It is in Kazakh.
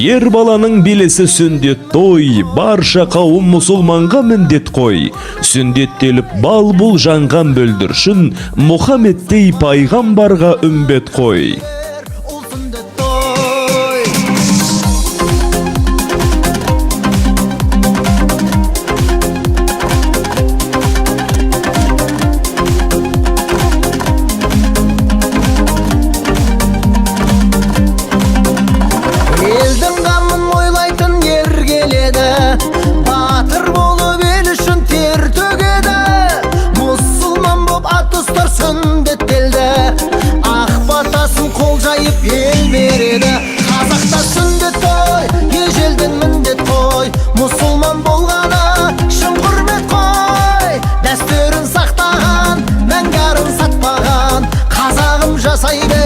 Ер баланың белесі сүндет той, барша қауым мұсылманға міндет қой. Сүндеттеліп бал бұл жанған бөлдіршін, Мұхаммедтей пайғамбарға үмбет қой. Батыр болып ел үшін тер төгеді, мұсылман боп ат ұстар сүндеттелді, ақ батасын қол жайып ел береді. Қазақта сүндет той, ежелден міндет қой, мұсылман болғаны шын құрмет қой. Дәстүрін сақтаған, мәңгәрін сатпаған, қазағым жасайды